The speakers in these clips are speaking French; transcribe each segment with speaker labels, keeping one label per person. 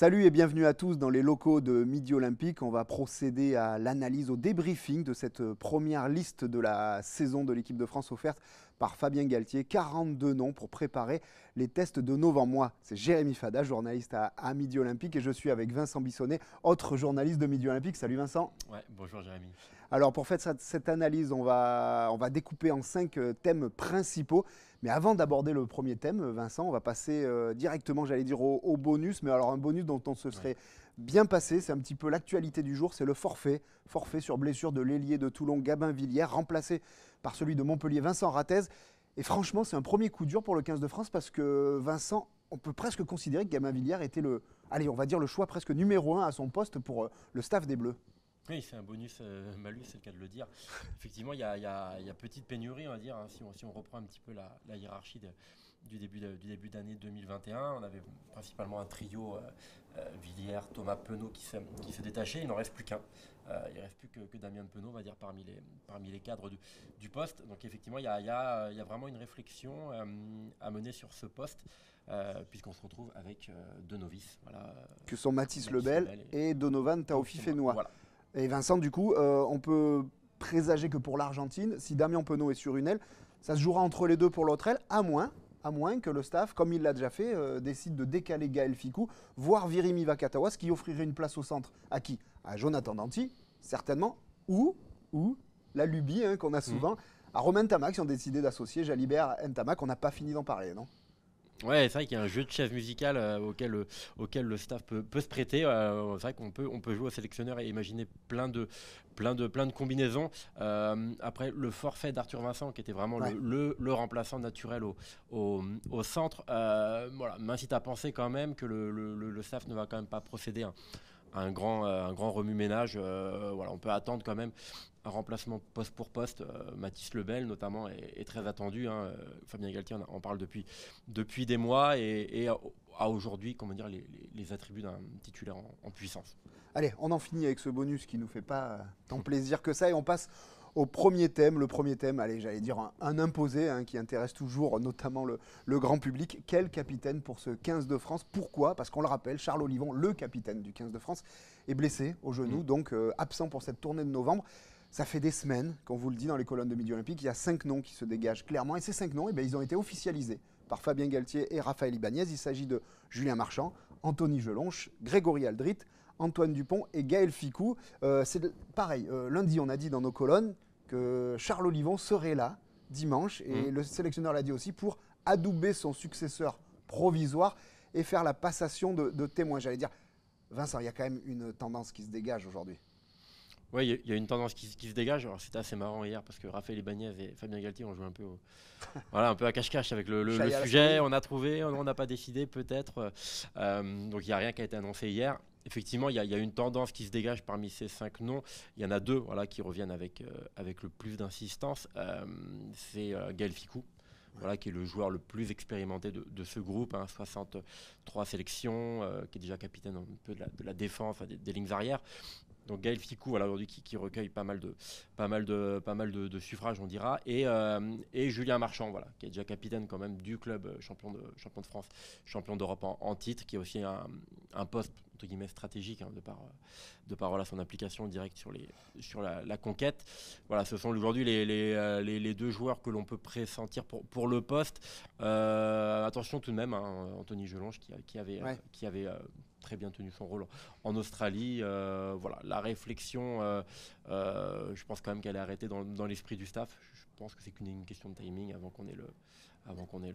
Speaker 1: Salut et bienvenue à tous dans les locaux de Midi Olympique. On va procéder à l'analyse, au débriefing de cette première liste de la saison de l'équipe de France offerte par Fabien Galtier. 42 noms pour préparer les tests de novembre. Moi, c'est Jérémy Fada, journaliste à Midi Olympique, et je suis avec Vincent Bissonnet, autre journaliste de Midi Olympique. Salut Vincent.
Speaker 2: Ouais, bonjour Jérémy.
Speaker 1: Alors pour faire cette analyse, on va découper en 5 thèmes principaux. Mais avant d'aborder le premier thème, Vincent, on va passer directement, j'allais dire, au bonus. Mais alors un bonus dont on se serait bien passé, c'est un petit peu l'actualité du jour, c'est le forfait. Forfait sur blessure de l'ailier de Toulon, Gabin Villière, remplacé par celui de Montpellier, Vincent Rattez. Et franchement, c'est un premier coup dur pour le 15 de France parce que Vincent, on peut presque considérer que Gabin Villière était on va dire le choix presque numéro 1 à son poste pour le staff des Bleus.
Speaker 2: Oui, c'est un bonus malus, c'est le cas de le dire. Effectivement, il y a petite pénurie, on va dire, hein, si on reprend un petit peu la hiérarchie du début d'année 2021. On avait principalement un trio Villiers, Thomas, Penaud qui s'est détaché. Il n'en reste plus qu'un. Il ne reste plus que Damien Penaud, on va dire, parmi les cadres du poste. Donc effectivement, il y a vraiment une réflexion à mener sur ce poste. Puisqu'on se retrouve avec deux novices. Voilà,
Speaker 1: que sont Mathis Lebel et Donovan Taofi-Fenoy.
Speaker 2: Voilà.
Speaker 1: Et Vincent, du coup, on peut présager que pour l'Argentine, si Damien Penaud est sur une aile, ça se jouera entre les deux pour l'autre aile, à moins que le staff, comme il l'a déjà fait, décide de décaler Gaël Fickou, voire Virimi Vakatawa, ce qui offrirait une place au centre à qui? À Jonathan Danty, certainement, ou la lubie qu'on a souvent, à Romain Tamac, qui ont décidé d'associer Jalibert Ntamak. On n'a pas fini d'en parler, non?
Speaker 2: Ouais, c'est vrai qu'il y a un jeu de chaises musicales auquel le staff peut se prêter. C'est vrai qu'on peut jouer au sélectionneur et imaginer plein de combinaisons. Après, le forfait d'Arthur Vincent, qui était vraiment le remplaçant naturel au centre, voilà, m'incite à penser quand même que le staff ne va quand même pas procéder à un grand remue-ménage. Voilà, on peut attendre quand même un remplacement poste pour poste. Mathis Lebel notamment est très attendu. Fabien Galtier en parle depuis des mois et a aujourd'hui, comment dire, les attributs d'un titulaire en puissance.
Speaker 1: Allez, on en finit avec ce bonus qui nous fait pas tant plaisir que ça et on passe au premier thème. Le premier thème, allez, j'allais dire un imposé qui intéresse toujours notamment le grand public. Quel capitaine pour ce 15 de France? Pourquoi? Parce qu'on le rappelle, Charles Olivon, le capitaine du 15 de France, est blessé au genou, donc absent pour cette tournée de novembre. Ça fait des semaines qu'on vous le dit dans les colonnes de Midi Olympique, il y a 5 noms qui se dégagent clairement. Et ces 5 noms, ils ont été officialisés par Fabien Galtier et Raphaël Ibanez. Il s'agit de Julien Marchand, Anthony Gelonche, Grégory Aldrit, Antoine Dupont et Gaël Fickou. C'est pareil, lundi on a dit dans nos colonnes que Charles Olivon serait là dimanche, et le sélectionneur l'a dit aussi, pour adouber son successeur provisoire et faire la passation de témoins. J'allais dire, Vincent, il y a quand même une tendance qui se dégage aujourd'hui.
Speaker 2: Oui, il y a une tendance qui se dégage. Alors c'était assez marrant hier parce que Raphaël Ibanez et Fabien Galtier ont joué un peu, un peu à cache-cache avec le sujet. On a trouvé, on n'a pas décidé peut-être. Donc il n'y a rien qui a été annoncé hier. Effectivement, il y a une tendance qui se dégage parmi ces 5 noms. Il y en a 2 qui reviennent avec le plus d'insistance. C'est Gaël Fickou. Voilà, qui est le joueur le plus expérimenté de ce groupe, 63 sélections, qui est déjà capitaine un peu de la défense, des lignes arrières. Donc Gaël Fickou, voilà, aujourd'hui qui recueille pas mal de suffrages, on dira, et Julien Marchand, voilà, qui est déjà capitaine quand même du club champion de France, champion d'Europe en titre, qui est aussi un poste entre guillemets stratégique de par voilà, son implication directe sur la conquête. Voilà, ce sont aujourd'hui les 2 joueurs que l'on peut pressentir pour le poste. Attention tout de même, Anthony Gelonche qui avait très bien tenu son rôle en Australie. Voilà, la réflexion, je pense quand même qu'elle est arrêtée dans l'esprit du staff. Je pense que c'est qu'une question de timing avant qu'on ait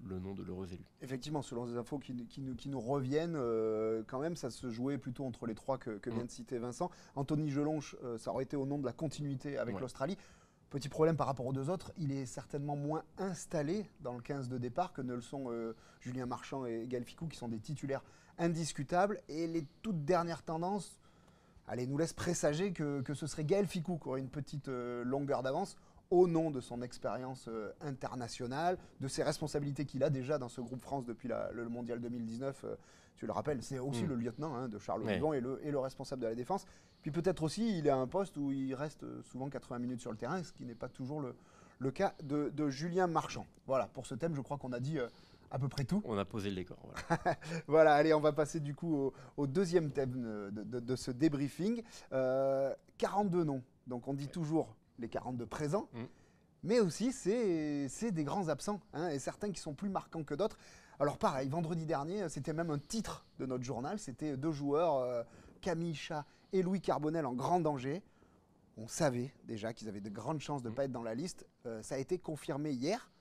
Speaker 2: le nom de l'heureux élu.
Speaker 1: Effectivement, selon les infos qui nous reviennent, quand même, ça se jouait plutôt entre les 3 que vient de citer Vincent. Anthony Gelonche, ça aurait été au nom de la continuité avec l'Australie. Petit problème par rapport aux 2 autres, il est certainement moins installé dans le 15 de départ que ne le sont Julien Marchand et Gaël Fickou, qui sont des titulaires indiscutables. Et les toutes dernières tendances, nous laissent présager que ce serait Gaël Fickou qui aurait une petite longueur d'avance au nom de son expérience internationale, de ses responsabilités qu'il a déjà dans ce groupe France depuis le Mondial 2019. Tu le rappelles, c'est aussi le lieutenant de Charles Olivon et le responsable de la défense. Puis peut-être aussi, il est à un poste où il reste souvent 80 minutes sur le terrain, ce qui n'est pas toujours le cas de Julien Marchand. Voilà, pour ce thème, je crois qu'on a dit à peu près tout.
Speaker 2: On a posé le décor. Voilà.
Speaker 1: Voilà, allez, on va passer du coup au deuxième thème de ce débriefing. 42 noms, donc on dit toujours les 42 présents, mais aussi c'est des grands absents, hein, et certains qui sont plus marquants que d'autres. Alors pareil, vendredi dernier, c'était même un titre de notre journal, c'était 2 joueurs, Camille Chat et Louis Carbonel en grand danger. On savait déjà qu'ils avaient de grandes chances de ne pas être dans la liste. Ça a été confirmé hier.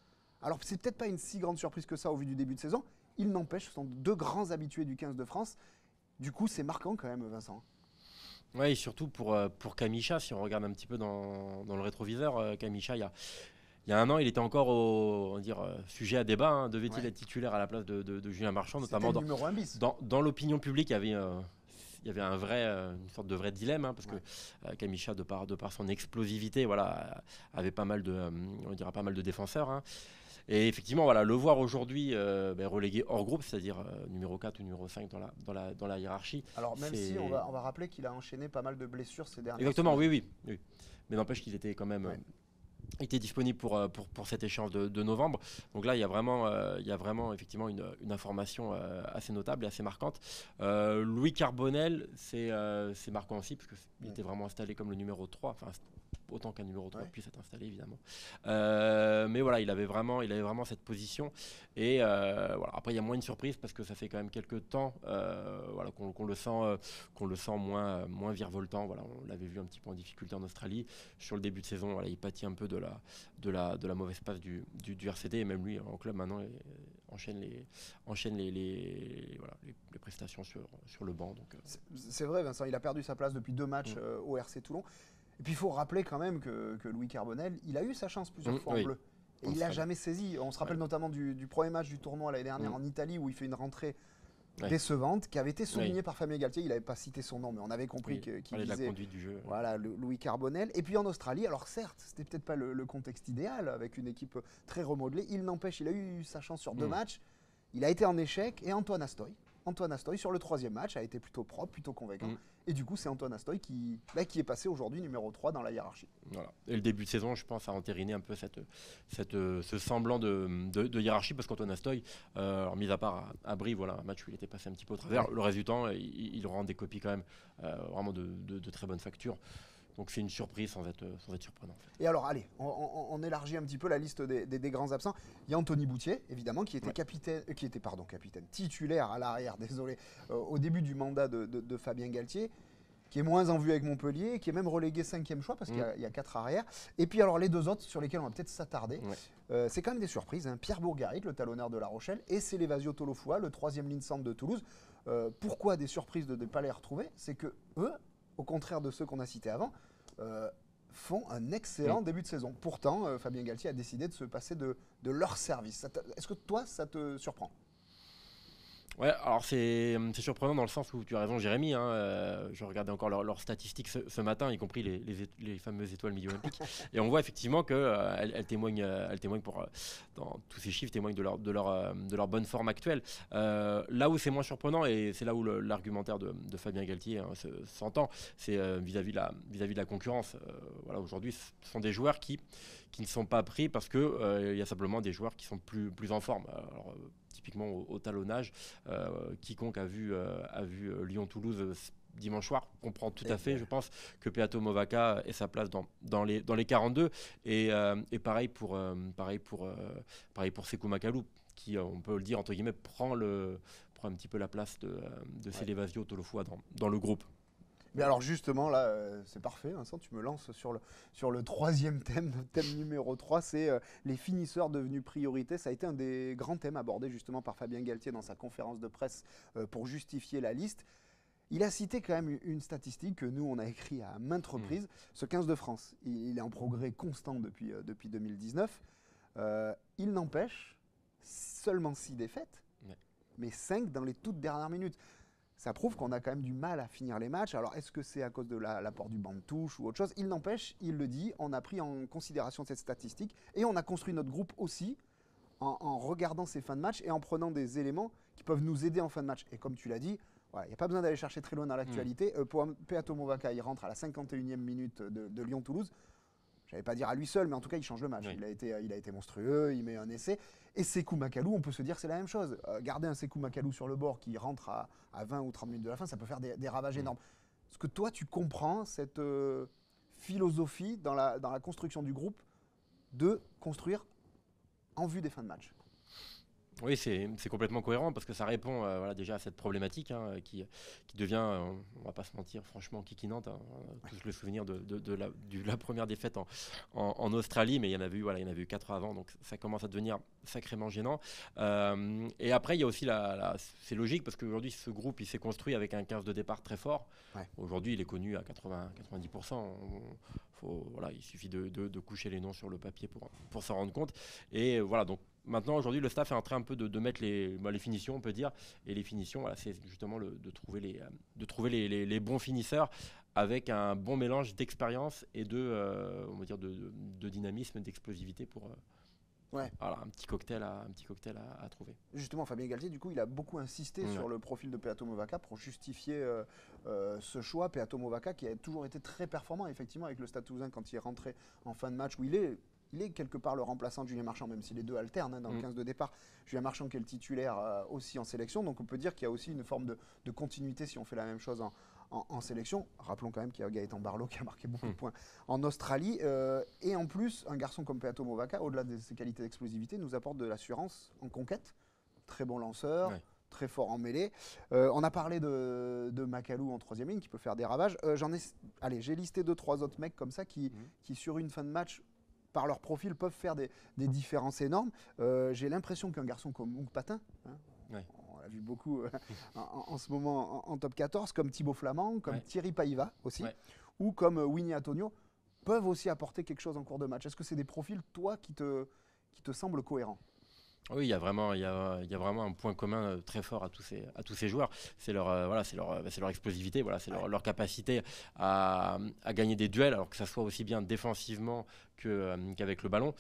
Speaker 1: Alors, c'est peut-être pas une si grande surprise que ça au vu du début de saison. Il n'empêche, ce sont 2 grands habitués du 15 de France. Du coup, c'est marquant quand même, Vincent.
Speaker 2: Oui, surtout pour Camille Chat, si on regarde un petit peu dans le rétroviseur, Camille Chat, il y a un an, il était encore sujet à débat. Hein. Devait-il être titulaire à la place de Julien Marchand, notamment
Speaker 1: le numéro 1 bis.
Speaker 2: Dans l'opinion publique, il y avait une sorte de vrai dilemme, hein, parce que Camille Chat, de par son explosivité, voilà, avait pas mal de défenseurs. Hein. Et effectivement, voilà, le voir aujourd'hui relégué hors groupe, c'est-à-dire numéro 4 ou numéro 5 dans la hiérarchie.
Speaker 1: Alors même si on va rappeler qu'il a enchaîné pas mal de blessures ces dernières
Speaker 2: Exactement,
Speaker 1: semaines.
Speaker 2: oui. Mais n'empêche qu'il était quand même était disponible pour cette échéance de novembre. Donc là, il y a vraiment effectivement une information assez notable et assez marquante. Louis Carbonel, c'est marquant aussi, parce qu'il était vraiment installé comme le numéro 3, enfin autant qu'un numéro 3 puisse être installé, évidemment. Mais voilà, il avait vraiment cette position. Et voilà. Après, il y a moins de surprise, parce que ça fait quand même quelques temps voilà, qu'on le sent moins virevoltant. Voilà, on l'avait vu un petit peu en difficulté en Australie. Sur le début de saison, voilà, il pâtit un peu de la mauvaise passe du RCD, et même lui en club maintenant enchaîne les prestations sur le banc. Donc,
Speaker 1: c'est vrai, Vincent, il a perdu sa place depuis 2 matchs au RC Toulon. Et puis il faut rappeler quand même que Louis Carbonel, il a eu sa chance plusieurs fois en bleu. Et il ne l'a jamais saisi. On se rappelle notamment du premier match du tournoi l'année dernière en Italie, où il fait une rentrée décevante, qui avait été soulignée par Fabien Galtier. Il n'avait pas cité son nom, mais on avait compris qu'il visait
Speaker 2: la conduite du jeu.
Speaker 1: Voilà, Louis Carbonel. Et puis en Australie, alors certes, c'était peut-être pas le contexte idéal, avec une équipe très remodelée. Il n'empêche, il a eu sa chance sur 2 matchs. Il a été en échec. Et Antoine Astoy, sur le 3e match, a été plutôt propre, plutôt convaincant. Et du coup, c'est Antoine Astoy qui est passé aujourd'hui numéro 3 dans la hiérarchie.
Speaker 2: Voilà. Et le début de saison, je pense, a entériné un peu ce semblant de hiérarchie, parce qu'Antoine Astoy, mis à part à Brive, voilà, un match où il était passé un petit peu au travers, le reste du temps, il rend des copies quand même vraiment de très bonne facture. Donc c'est une surprise sans être surprenant. En fait.
Speaker 1: Et alors, allez, on élargit un petit peu la liste des grands absents. Il y a Anthony Boutier, évidemment, qui était capitaine, titulaire à l'arrière, au début du mandat de Fabien Galtier, qui est moins en vue avec Montpellier, qui est même relégué 5e choix, parce qu'il y a 4 arrières. Et puis alors, les 2 autres sur lesquels on va peut-être s'attarder, c'est quand même des surprises. Hein. Pierre Bourgarit, le talonneur de La Rochelle, et Célevasio Tolofua, le 3e ligne centre de Toulouse. Pourquoi des surprises de ne pas les retrouver? C'est que eux, au contraire de ceux qu'on a cités avant, font un excellent début de saison. Pourtant, Fabien Galtier a décidé de se passer de leur service. Est-ce que toi, ça te surprend?
Speaker 2: Ouais, alors c'est surprenant dans le sens où tu as raison, Jérémy. Hein, je regardais encore leurs statistiques ce matin, y compris les fameuses étoiles midi-olympiques. Et on voit effectivement qu'elles témoignent, dans tous ces chiffres, témoignent de leur bonne forme actuelle. Là où c'est moins surprenant, et c'est là où l'argumentaire de Fabien Galtier s'entend, c'est vis-à-vis de la concurrence. Voilà, aujourd'hui, ce sont des joueurs qui ne sont pas pris parce qu'il y a simplement des joueurs qui sont plus en forme. Alors, typiquement au talonnage, quiconque a vu Lyon-Toulouse dimanche soir comprend tout à fait, je pense, que Peato Movaca ait sa place dans les 42, et pareil pour Sekou Makalou, qui, on peut le dire entre guillemets, prend un petit peu la place de Célevasio Tolofua dans le groupe.
Speaker 1: Mais alors justement, là, c'est parfait, Vincent, tu me lances sur le 3e thème, thème numéro 3, c'est les finisseurs devenus priorité. Ça a été un des grands thèmes abordés justement par Fabien Galtier dans sa conférence de presse pour justifier la liste. Il a cité quand même une statistique que nous, on a écrit à maintes reprises. Ce 15 de France, il est en progrès constant depuis 2019. Il n'empêche, seulement 6 défaites, mais 5 dans les toutes dernières minutes. Ça prouve qu'on a quand même du mal à finir les matchs. Alors, est-ce que c'est à cause de l'apport du banc de touche ou autre chose? Il n'empêche, il le dit, on a pris en considération cette statistique et on a construit notre groupe aussi en regardant ces fins de match et en prenant des éléments qui peuvent nous aider en fin de match. Et comme tu l'as dit, il n'y a pas besoin d'aller chercher très loin dans l'actualité. Peato Movaca, il rentre à la 51e minute de Lyon-Toulouse. j'allais pas dire à lui seul, mais en tout cas, il change le match.
Speaker 2: Oui.
Speaker 1: Il a été monstrueux, il met un essai. Et Sékou Makalou, on peut se dire que c'est la même chose. Garder un Sékou Makalou sur le bord qui rentre à 20 ou 30 minutes de la fin, ça peut faire des ravages énormes. Est-ce que toi, tu comprends cette philosophie dans la construction du groupe de construire en vue des fins de match?
Speaker 2: Oui, c'est complètement cohérent parce que ça répond voilà, déjà à cette problématique qui devient, on va pas se mentir, franchement kikinante. Tous le souvenir de la première défaite en Australie, mais il y en avait eu 4 avant, donc ça commence à devenir sacrément gênant. Et après, il y a aussi c'est logique parce qu'aujourd'hui, ce groupe il s'est construit avec un 15 de départ très fort.
Speaker 1: Ouais.
Speaker 2: Aujourd'hui, il est connu à 80-90%. Voilà, il suffit de coucher les noms sur le papier pour s'en rendre compte. Et voilà, donc maintenant, aujourd'hui, le staff est en train un peu de mettre les finitions, on peut dire. Et les finitions, voilà, c'est justement de trouver les bons finisseurs avec un bon mélange d'expérience et on va dire de dynamisme, d'explosivité pour
Speaker 1: Ouais.
Speaker 2: voilà, un petit cocktail à trouver.
Speaker 1: Justement, Fabien Galtier, du coup, il a beaucoup insisté sur le profil de Peato Movaca pour justifier ce choix. Peato Movaca qui a toujours été très performant, effectivement, avec le Stade Toulousain quand il est rentré en fin de match, où il est quelque part le remplaçant de Julien Marchand, même si les deux alternent dans le 15 de départ. Julien Marchand qui est le titulaire aussi en sélection, donc on peut dire qu'il y a aussi une forme de continuité si on fait la même chose en sélection. Rappelons quand même qu'il y a Gaëtan Barlow qui a marqué beaucoup de points en Australie. Et en plus, un garçon comme Peato Movaca, au-delà de ses qualités d'explosivité, nous apporte de l'assurance en conquête. Très bon lanceur.
Speaker 2: Ouais.
Speaker 1: Très fort en mêlée. On a parlé de Makalou en troisième ligne qui peut faire des ravages. J'ai listé 2-3 autres mecs comme ça qui sur une fin de match, par leur profil, peuvent faire des différences énormes. J'ai l'impression qu'un garçon comme Mouk Patin,
Speaker 2: Ouais.
Speaker 1: on l'a vu beaucoup en ce moment en top 14, comme Thibaut Flamand, comme Thierry Paiva aussi, ou comme Winnie Antonio, peuvent aussi apporter quelque chose en cours de match. Est-ce que c'est des profils, toi, qui te semblent cohérents?
Speaker 2: Oui, il y a vraiment un point commun très fort à tous ces joueurs. C'est leur explosivité, voilà, c'est leur capacité à gagner des duels, alors que ça soit aussi bien défensivement qu'avec le ballon.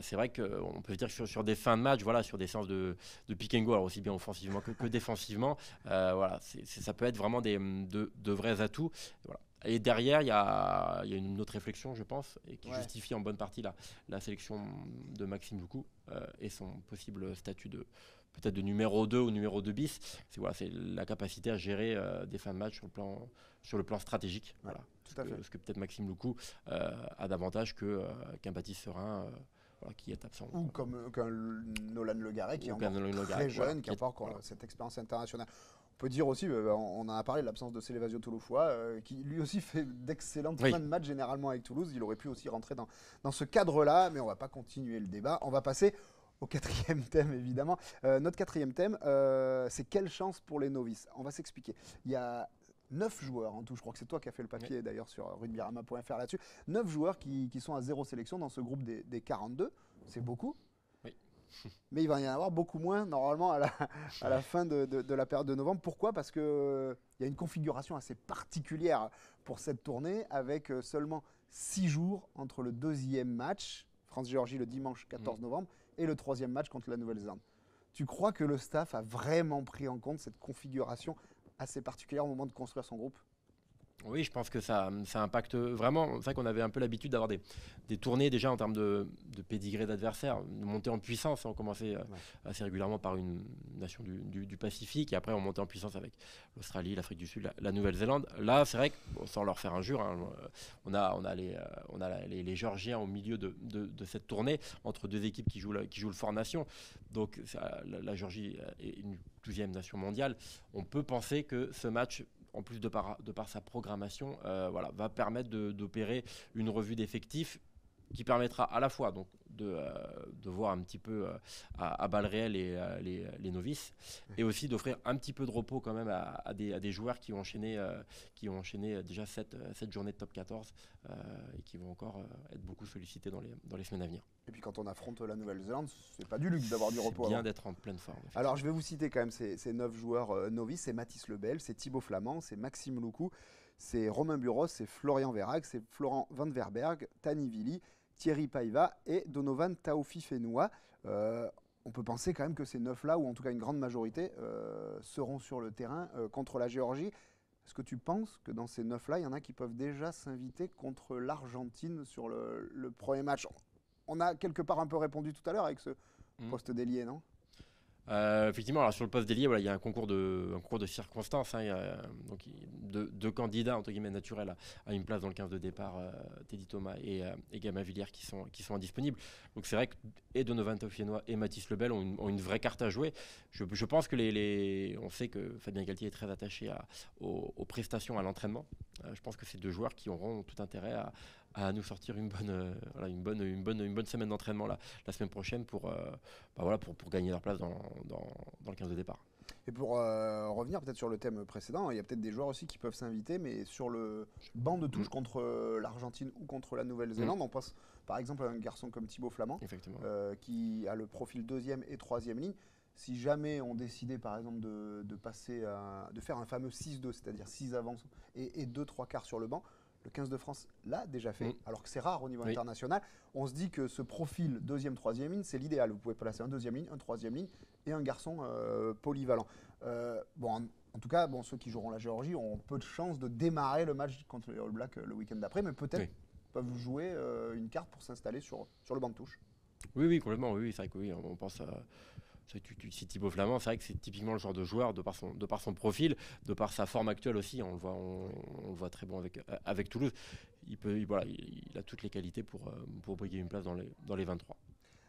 Speaker 2: C'est vrai qu'on peut se dire que sur des fins de match, voilà, sur des séances de pick and go, alors aussi bien offensivement que défensivement, voilà, ça peut être vraiment de vrais atouts. Voilà. Et derrière, il y a une autre réflexion, je pense, et qui justifie en bonne partie la sélection de Maxime Loukou et son possible statut peut-être de numéro 2 ou numéro 2 bis. C'est la capacité à gérer des fins de match sur le plan stratégique. Voilà. Ce que peut-être Maxime Loukou a davantage qu'un Baptiste Serin. Qui est absent.
Speaker 1: Ou comme qu'un Nolan Le Garret qui est encore très jeune, qui n'a pas encore cette expérience internationale. On peut dire aussi, on en a parlé de l'absence de Célevasio Touloufoua, qui lui aussi fait d'excellentes fins de match généralement avec Toulouse. Il aurait pu aussi rentrer dans ce cadre-là, mais on ne va pas continuer le débat. On va passer au quatrième thème, évidemment. Notre quatrième thème, c'est quelle chance pour les novices? On va s'expliquer. Il y a 9 joueurs en tout, je crois que c'est toi qui as fait le papier d'ailleurs sur rugbyrama.fr là-dessus. 9 joueurs qui sont à 0 sélection dans ce groupe des 42, c'est beaucoup.
Speaker 2: Oui.
Speaker 1: Mais il va y en avoir beaucoup moins normalement à la fin de la période de novembre. Pourquoi? Parce qu'il y a une configuration assez particulière pour cette tournée avec seulement 6 jours entre le deuxième match, France-Géorgie le dimanche 14 novembre, et le troisième match contre la Nouvelle-Zélande. Tu crois que le staff a vraiment pris en compte cette configuration assez particulière au moment de construire son groupe?
Speaker 2: Oui, je pense que ça impacte vraiment. C'est vrai qu'on avait un peu l'habitude d'avoir des tournées déjà en termes de pédigré d'adversaires, de montée en puissance. On commençait assez régulièrement par une nation du Pacifique et après on montait en puissance avec l'Australie, l'Afrique du Sud, la Nouvelle-Zélande. Là, c'est vrai que, sans leur faire injure, on a les Géorgiens au milieu de cette tournée entre deux équipes qui jouent le Fort Nation. Donc la Géorgie est une 12e nation mondiale. On peut penser que ce match, en plus de par sa programmation, va permettre d'opérer une revue d'effectifs qui permettra à la fois donc, de voir un petit peu à balles réelles les novices et aussi d'offrir un petit peu de repos quand même à des joueurs qui ont enchaîné déjà 7 journées de top 14 et qui vont encore être beaucoup sollicités dans les semaines à venir.
Speaker 1: Et puis quand on affronte la Nouvelle-Zélande, c'est pas du luxe d'avoir du repos.
Speaker 2: C'est bien d'être en pleine forme.
Speaker 1: Alors je vais vous citer quand même ces 9 joueurs novices. C'est Mathis Lebel, c'est Thibaut Flamand, c'est Maxime Loukou, c'est Romain Buros, c'est Florian Verhaeghe, c'est Florent Van Verberg, Tani Vili, Thierry Paiva et Donovan Taofi-Fenoua. On peut penser quand même que ces 9-là, ou en tout cas une grande majorité, seront sur le terrain contre la Géorgie. Est-ce que tu penses que dans ces 9-là, il y en a qui peuvent déjà s'inviter contre l'Argentine sur le premier match? On a quelque part un peu répondu tout à l'heure avec ce poste d'ailier, non?
Speaker 2: Effectivement, alors sur le poste d'ailier, voilà, il y a un concours de circonstances, hein. Il y a deux candidats entre guillemets naturels à une place dans le 15 de départ, Teddy Thomas et Gama Villiers qui sont indisponibles. Donc c'est vrai que et Donovan Toffienois et Mathis Lebel ont une vraie carte à jouer. Je pense que on sait que Fabien Galtier est très attaché aux prestations, à l'entraînement. Je pense que c'est deux joueurs qui auront tout intérêt à nous sortir une bonne semaine d'entraînement la semaine prochaine pour gagner leur place dans le 15 de départ.
Speaker 1: Et pour revenir peut-être sur le thème précédent, il y a peut-être des joueurs aussi qui peuvent s'inviter, mais sur le banc de touche contre l'Argentine ou contre la Nouvelle-Zélande, on pense par exemple à un garçon comme Thibaut Flamand, qui a le profil 2e et 3e ligne. Si jamais on décidait par exemple de faire un fameux 6-2, c'est-à-dire 6 avances et 2 3/4 sur le banc, le 15 de France l'a déjà fait, alors que c'est rare au niveau international. On se dit que ce profil 2e, 3e ligne, c'est l'idéal. Vous pouvez placer un 2e ligne, un 3e ligne et un garçon polyvalent. En tout cas, ceux qui joueront la Géorgie ont peu de chances de démarrer le match contre les All Blacks le week-end d'après, mais peut-être peuvent jouer une carte pour s'installer sur le banc de touche.
Speaker 2: Oui, complètement. Oui, c'est vrai que oui, on pense à... Tu cites Thibaut Flamand, c'est vrai que c'est typiquement le genre de joueur, de par son profil, de par sa forme actuelle aussi, on le voit très bon avec Toulouse. Il a toutes les qualités pour briguer une place dans les 23.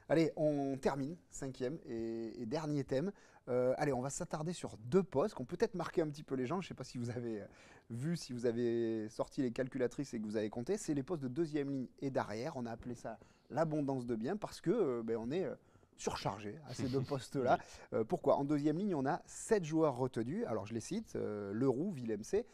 Speaker 1: Allez, on termine, 5e et dernier thème. Allez, on va s'attarder sur 2 postes qui ont peut-être marqué un petit peu les gens. Je ne sais pas si vous avez vu, si vous avez sorti les calculatrices et que vous avez compté. C'est les postes de 2e ligne et d'arrière. On a appelé ça l'abondance de biens parce que on est surchargé à ces 2 postes-là. Pourquoi? En 2e ligne, on a 7 joueurs retenus. Alors, je les cite. Leroux, Villemc,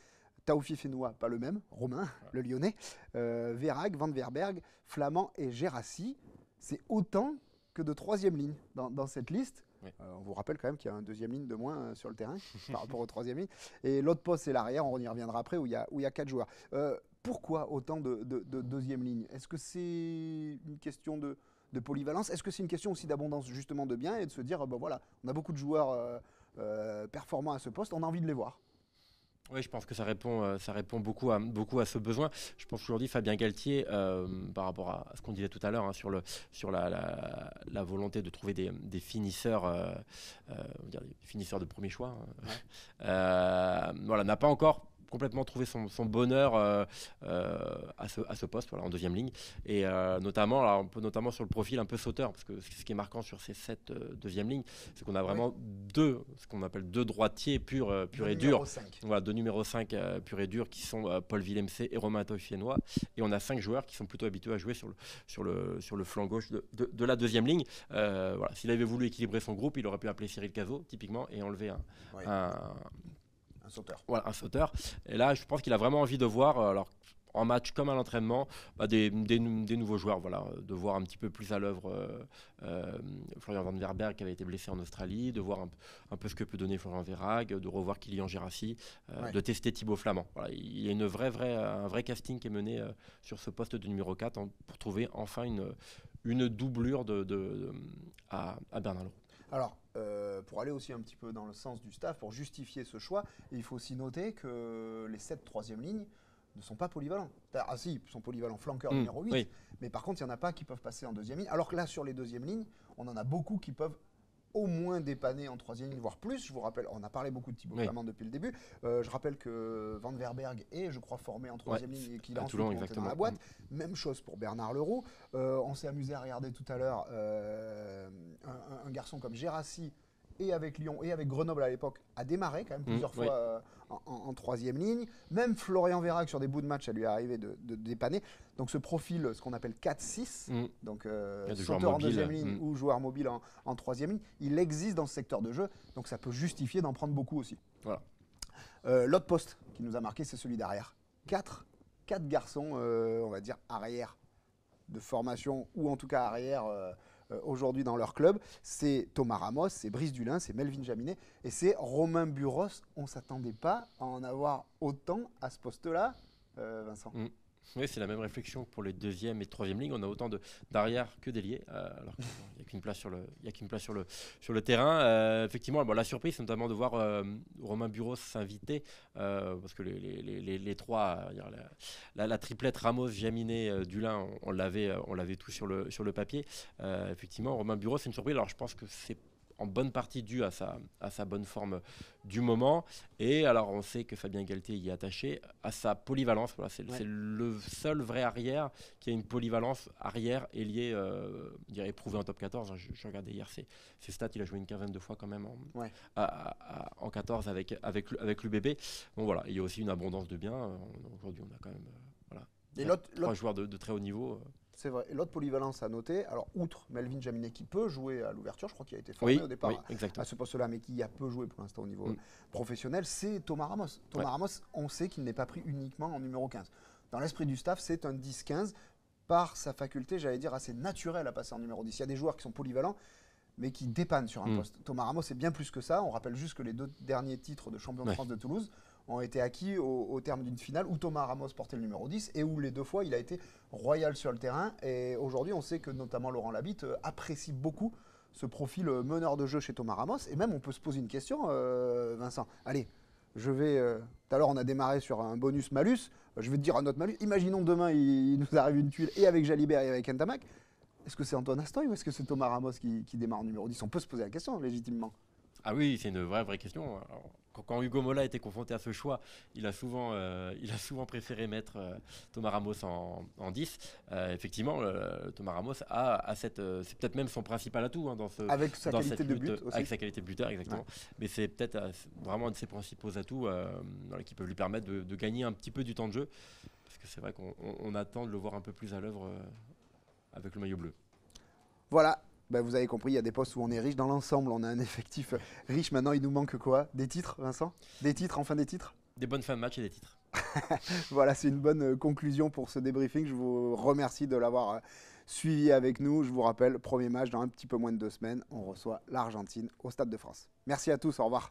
Speaker 1: Taoufifénois, pas le même, Romain, le Lyonnais, Verhaeghe, Van Verberg, Flamand et Gérassi. C'est autant que de 3e ligne dans cette liste. On vous rappelle quand même qu'il y a un 2e ligne de moins sur le terrain par rapport au 3e ligne. Et l'autre poste, c'est l'arrière, on y reviendra après, où il y a 4 joueurs. Pourquoi autant de 2e ligne? Est-ce que c'est une question de polyvalence? Est-ce que c'est une question aussi d'abondance justement de biens et de se dire, voilà, on a beaucoup de joueurs performants à ce poste, on a envie de les voir?
Speaker 2: Oui, je pense que ça répond beaucoup à ce besoin. Je pense qu'aujourd'hui, Fabien Galtier, par rapport à ce qu'on disait tout à l'heure, hein, sur la volonté de trouver des finisseurs, des finisseurs de premier choix, n'a pas encore complètement trouvé son bonheur à ce poste, en 2e ligne. Et notamment sur le profil un peu sauteur, parce que ce qui est marquant sur ces 7 2e lignes, c'est qu'on a vraiment ce qu'on appelle 2 droitiers purs et durs. Voilà, 2 numéros 5 purs et durs qui sont Paul Villemc et Romain Toffienois. Et on a 5 joueurs qui sont plutôt habitués à jouer sur le flanc gauche de la 2e ligne. S'il avait voulu équilibrer son groupe, il aurait pu appeler Cyril Cazot, typiquement, et enlever un sauteur. Voilà, un sauteur. Et là, je pense qu'il a vraiment envie de voir, en match comme à l'entraînement, des nouveaux joueurs. De voir un petit peu plus à l'œuvre Florian Van Verberg qui avait été blessé en Australie, de voir un peu ce que peut donner Florian Verhaeghe, de revoir Kylian Gérassi, de tester Thibaut Flamand. Il y a un vrai casting qui est mené sur ce poste de numéro 4 pour trouver enfin une doublure à Bernard Leroux.
Speaker 1: Alors, pour aller aussi un petit peu dans le sens du staff, pour justifier ce choix, il faut aussi noter que les 7 3e lignes ne sont pas polyvalents. Ah si, ils sont polyvalents flanqueurs numéro 8, mais par contre, il n'y en a pas qui peuvent passer en 2e ligne. Alors que là, sur les 2e lignes, on en a beaucoup qui peuvent au moins dépanner en 3e ligne, voire plus. Je vous rappelle, on a parlé beaucoup de Thibaut Flamand depuis le début. Je rappelle que Van Verberg est, je crois, formé en 3e ligne et qu'il a ensuite monté dans la boîte. Même chose pour Bernard Leroux. On s'est amusé à regarder tout à l'heure un garçon comme Gérassi, et avec Lyon et avec Grenoble à l'époque, a démarré quand même plusieurs fois en 3e ligne. Même Florian Verhaeghe, sur des bouts de match, ça lui est arrivé de dépanner. Donc ce profil, ce qu'on appelle 4-6, donc sauteur en 2e ligne ou joueur mobile en 3e ligne, il existe dans ce secteur de jeu, donc ça peut justifier d'en prendre beaucoup aussi. Voilà. L'autre poste qui nous a marqué, c'est celui d'arrière. 4 garçons, on va dire, arrière de formation, ou en tout cas arrière aujourd'hui dans leur club. C'est Thomas Ramos, c'est Brice Dulin, c'est Melvin Jaminet et c'est Romain Buros. On ne s'attendait pas à en avoir autant à ce poste-là, Vincent.
Speaker 2: Oui, c'est la même réflexion que pour les deuxième et troisième lignes. On a autant d'arrière que d'ailier, alors qu'il n'y a qu'une place sur le terrain. Effectivement, bon, la surprise, c'est notamment de voir Romain Buros s'inviter, parce que les trois, la triplette Ramos, Jaminet, Dulin, on l'avait tout sur le papier. Effectivement, Romain Buros, c'est une surprise. Alors, je pense que c'est en bonne partie dû à sa bonne forme du moment. Et alors, on sait que Fabien Galtier y est attaché à sa polyvalence. Voilà, c'est le seul vrai arrière qui a une polyvalence arrière ailier, je dirais, éprouvé en top 14. Je regardais hier ses stats, il a joué une quinzaine de fois quand même en 14 avec l'UBB. Bon, voilà, il y a aussi une abondance de biens. Aujourd'hui, on a quand même trois joueurs de très haut niveau.
Speaker 1: C'est vrai. Et l'autre polyvalence à noter, alors outre Melvin Jaminet qui peut jouer à l'ouverture, je crois qu'il a été formé au départ à ce poste-là, mais qui a peu joué pour l'instant au niveau professionnel, c'est Thomas Ramos. Thomas Ramos, on sait qu'il n'est pas pris uniquement en numéro 15. Dans l'esprit du staff, c'est un 10-15 par sa faculté, j'allais dire, assez naturelle à passer en numéro 10. Il y a des joueurs qui sont polyvalents, mais qui dépannent sur un poste. Thomas Ramos, c'est bien plus que ça. On rappelle juste que les 2 derniers titres de champion de France de Toulouse ont été acquis au terme d'une finale où Thomas Ramos portait le numéro 10 et où les 2 fois il a été royal sur le terrain. Et aujourd'hui, on sait que notamment Laurent Labitte apprécie beaucoup ce profil meneur de jeu chez Thomas Ramos. Et même, on peut se poser une question, Vincent. Allez, je vais. Tout à l'heure, on a démarré sur un bonus-malus. Je vais te dire un autre malus. Imaginons demain, il nous arrive une tuile et avec Jalibert et avec Ntamak. Est-ce que c'est Antoine Astoy ou est-ce que c'est Thomas Ramos qui démarre en numéro 10 ? On peut se poser la question, légitimement.
Speaker 2: Ah oui, c'est une vraie question. Alors, quand Hugo Mola était confronté à ce choix, il a souvent préféré mettre Thomas Ramos en 10. Effectivement, Thomas Ramos c'est peut-être même son principal atout dans
Speaker 1: avec sa qualité de but aussi.
Speaker 2: Avec sa qualité de buteur, exactement. Ouais. Mais c'est peut-être vraiment un de ses principaux atouts qui peuvent lui permettre de gagner un petit peu du temps de jeu. Parce que c'est vrai qu'on attend de le voir un peu plus à l'œuvre avec le maillot bleu.
Speaker 1: Voilà. Ben vous avez compris, il y a des postes où on est riche. Dans l'ensemble, on a un effectif riche. Maintenant, il nous manque quoi ? Des titres, Vincent ? Des titres, enfin des titres ?
Speaker 2: Des bonnes fins de match et des titres.
Speaker 1: Voilà, c'est une bonne conclusion pour ce débriefing. Je vous remercie de l'avoir suivi avec nous. Je vous rappelle, premier match dans un petit peu moins de 2 semaines. On reçoit l'Argentine au Stade de France. Merci à tous, au revoir.